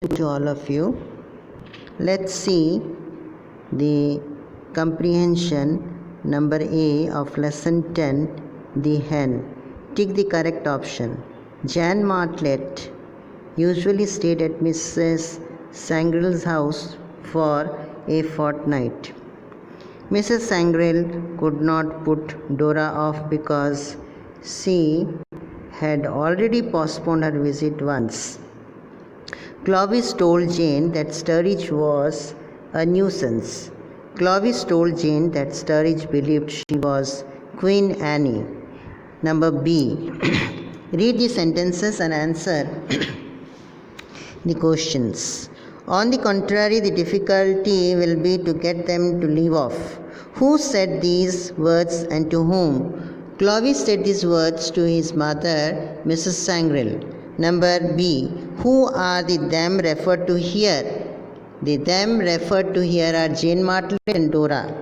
to all of you. Let's see the comprehension number A of lesson 10, the hen. Tick the correct option. Jan Martlet usually stayed at Mrs. Sangrel's house for a fortnight. Mrs. Sangrel could not put Dora off because she had already postponed her visit once. Clovis told Jane that Sturridge was a nuisance. Clovis told Jane that Sturridge believed she was Queen Anne. Number B. Read the sentences and answer the questions. On the contrary, the difficulty will be to get them to leave off. Who said these words and to whom? Clovis said these words to his mother, Mrs. Sangrel. Number B. Who are the them referred to here? The them referred to here are Jane Martlet and Dora.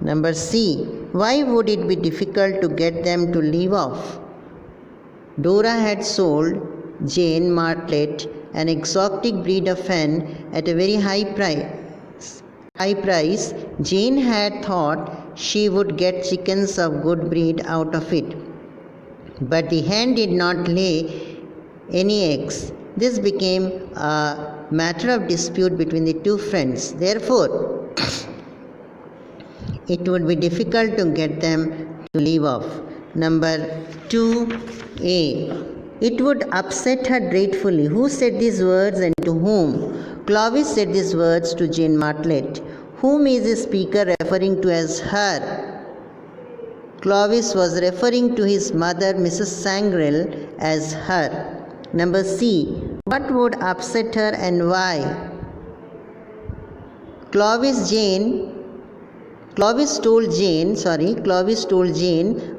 Number C. Why would it be difficult to get them to leave off? Dora had sold Jane Martlet an exotic breed of hen at a very high price. Jane had thought she would get chickens of good breed out of it. But the hen did not lay any eggs. This became a matter of dispute between the two friends. Therefore, it would be difficult to get them to leave off. Number 2A. It would upset her dreadfully. Who said these words and to whom? Clovis said these words to Jane Martlet. Whom is the speaker referring to as her? Clovis was referring to his mother, Mrs. Sangrel, as her. Number C. What would upset her and why? Clovis told Jane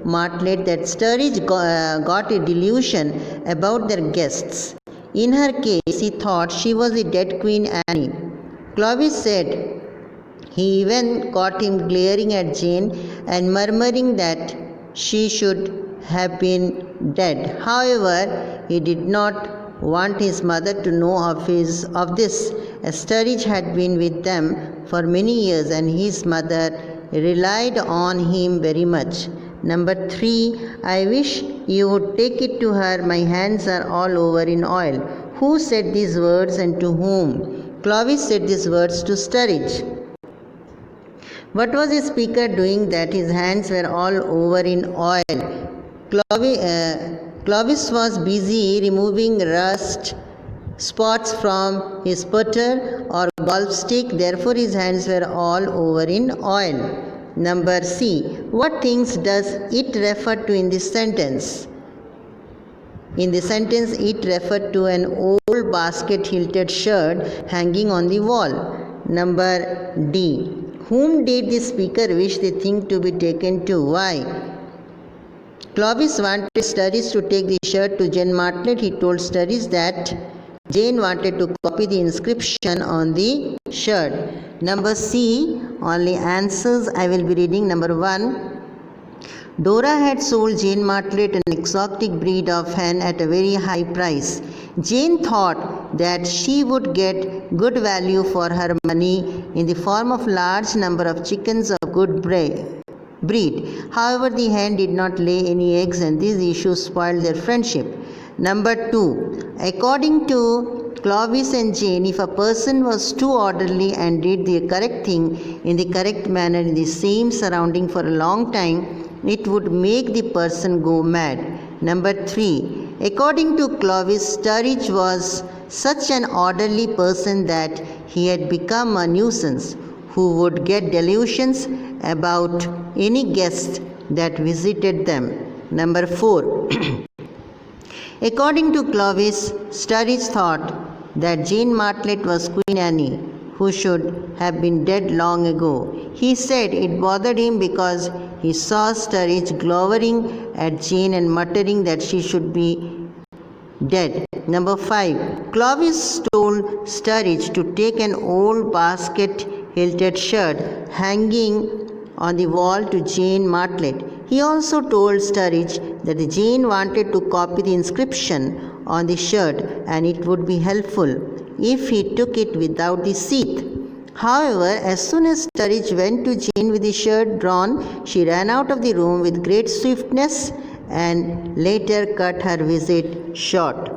Martlet that Sturridge got a delusion about their guests. In her case, he thought she was the dead Queen Anne. Clovis said he even caught him glaring at Jane and murmuring that she should have been dead. However, he did not want his mother to know of this, as Sturridge had been with them for many years and his mother relied on him very much. Number 3. I wish you would take it to her, my hands are all over in oil. Who said these words and to whom? Clovis said these words to Sturridge. What was the speaker doing that his hands were all over in oil? Clovis was busy removing rust spots from his putter or golf stick, therefore his hands were all over in oil. Number C. What things does it refer to in this sentence? In the sentence, it referred to an old basket-hilted shirt hanging on the wall. Number D. Whom did the speaker wish the thing to be taken to? Why? Clovis wanted Sturridge to take the shirt to Jane Martlet. He told Sturridge that Jane wanted to copy the inscription on the shirt. Number C. Only answers I will be reading. Number 1. Dora had sold Jane Martlet an exotic breed of hen at a very high price. Jane thought that she would get good value for her money in the form of large number of chickens of good breed. However, the hen did not lay any eggs and these issues spoiled their friendship. Number 2. According to Clovis and Jane, if a person was too orderly and did the correct thing in the correct manner in the same surrounding for a long time, it would make the person go mad. Number 3. According to Clovis, Sturridge was such an orderly person that he had become a nuisance who would get delusions about any guest that visited them. Number 4. According to Clovis, Sturridge thought that Jane Martlet was Queen Anne, who should have been dead long ago. He said it bothered him because he saw Sturridge glowering at Jane and muttering that she should be dead. Number 5. Clovis told Sturridge to take an old basket-hilted shirt hanging on the wall to Jane Martlet. He also told Sturridge that Jane wanted to copy the inscription on the shirt and it would be helpful if he took it without the sheath. However, as soon as Sturridge went to Jane with the shirt drawn, she ran out of the room with great swiftness and later cut her visit short.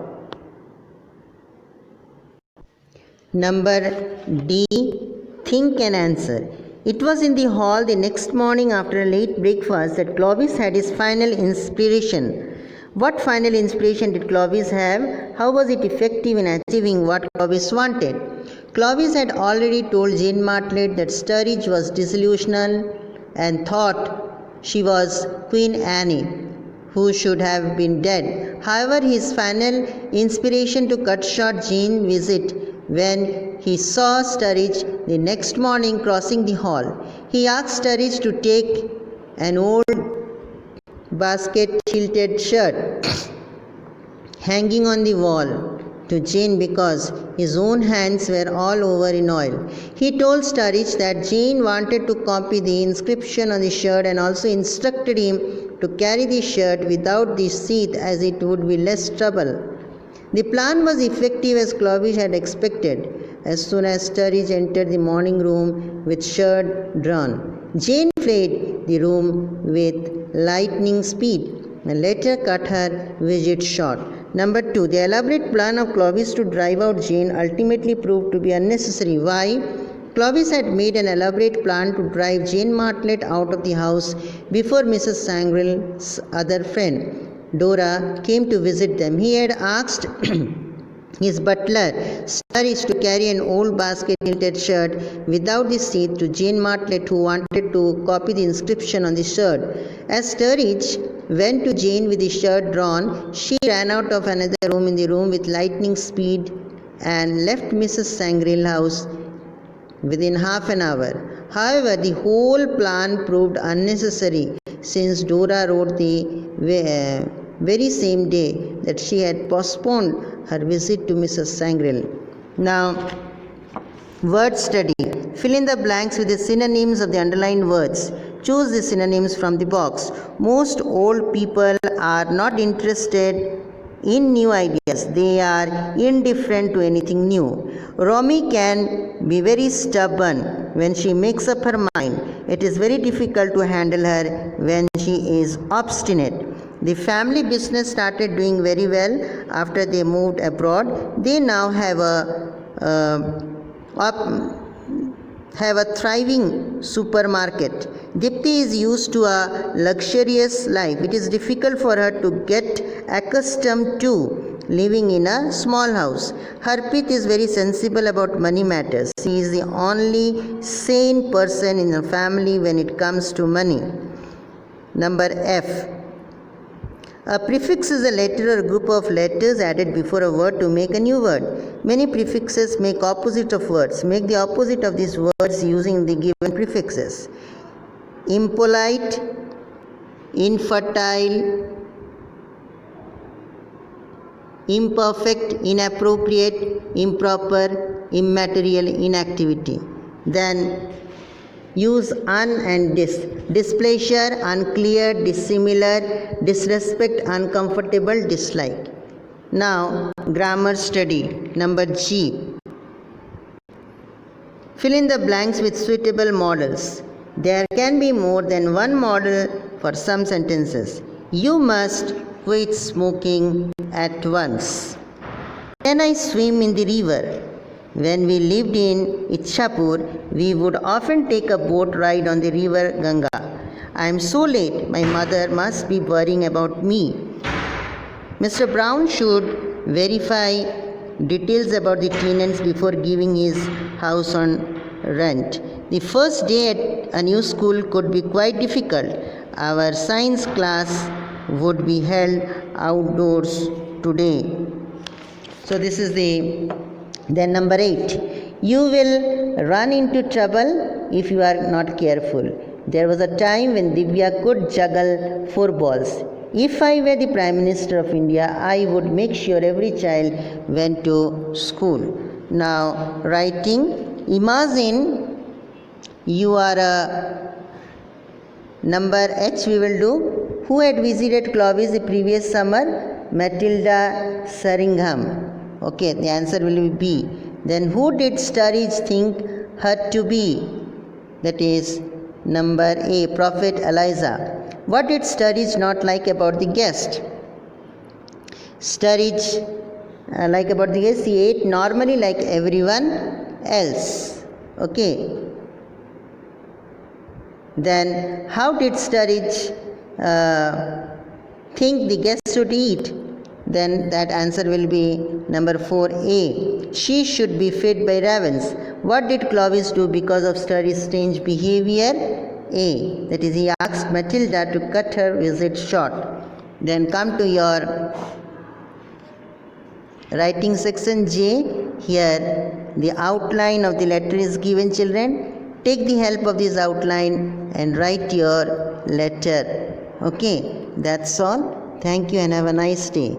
Number D. Think and answer. It was in the hall the next morning after a late breakfast that Clovis had his final inspiration. What final inspiration did Clovis have? How was it effective in achieving what Clovis wanted? Clovis had already told Jane Martlet that Sturridge was disillusional and thought she was Queen Anne, who should have been dead. However, his final inspiration to cut short Jane's visit when he saw Sturridge the next morning crossing the hall. He asked Sturridge to take an old basket tilted shirt hanging on the wall to Jane because his own hands were all over in oil. He told Sturridge that Jane wanted to copy the inscription on the shirt and also instructed him to carry the shirt without the sheath as it would be less trouble. The plan was effective as Clovis had expected. As soon as Sturridge entered the morning room with shirt drawn, Jane fled the room with lightning speed and later cut her visit short. Number 2. The elaborate plan of Clovis to drive out Jane ultimately proved to be unnecessary. Why? Clovis had made an elaborate plan to drive Jane Martlet out of the house before Mrs. Sangrill's other friend, Dora, came to visit them. He had asked his butler, Sturridge, to carry an old basket-knitted shirt without the sheath to Jane Martlet, who wanted to copy the inscription on the shirt. As Sturridge went to Jane with the shirt drawn, she ran out of another room in the room with lightning speed and left Mrs. Sangrill's house within half an hour. However, the whole plan proved unnecessary since Dora wrote the very same day that she had postponed her visit to Mrs. Sangrill. Now, word study. Fill in the blanks with the synonyms of the underlined words. Choose the synonyms from the box. Most old people are not interested in new ideas. They are indifferent to anything new. Romy can be very stubborn when she makes up her mind. It is very difficult to handle her when she is obstinate. The family business started doing very well after they moved abroad. They now have a thriving supermarket. Dipti is used to a luxurious life. It is difficult for her to get accustomed to living in a small house. Harpreet is very sensible about money matters. He is the only sane person in the family when it comes to money. Number F. A prefix is a letter or group of letters added before a word to make a new word. Many prefixes make opposite of words. Make the opposite of these words using the given prefixes. Impolite, infertile, imperfect, inappropriate, improper, immaterial, inactivity. Then use un and dis. Displeasure, unclear, dissimilar, disrespect, uncomfortable, dislike. Now, grammar study. Number G. Fill in the blanks with suitable models. There can be more than one model for some sentences. You must quit smoking at once. Can I swim in the river? When we lived in Ichhapur, we would often take a boat ride on the river Ganga. I am so late, my mother must be worrying about me. Mr. Brown should verify details about the tenants before giving his house on rent. The first day at a new school could be quite difficult. Our science class would be held outdoors today. So this is then number 8. You will run into trouble if you are not careful. There was a time when Divya could juggle 4 balls. If I were the Prime Minister of India, I would make sure every child went to school. Now, writing. Imagine you are a number H we will do. Who had visited Clovis the previous summer? Matilda Seringham. Okay, the answer will be B. Then who did Sturridge think her to be? That is number A, Prophet Eliza. What did Sturridge not like about the guest? Sturridge like about the guest, he ate normally like everyone else. Okay. Then how did Sturridge think the guest should eat? Then that answer will be number 4A. She should be fed by ravens. What did Clovis do because of Sturridge's strange behavior? A. That is, he asked Matilda to cut her visit short. Then come to your writing section J. Here the outline of the letter is given, children. Take the help of this outline and write your letter. Okay, that's all. Thank you and have a nice day.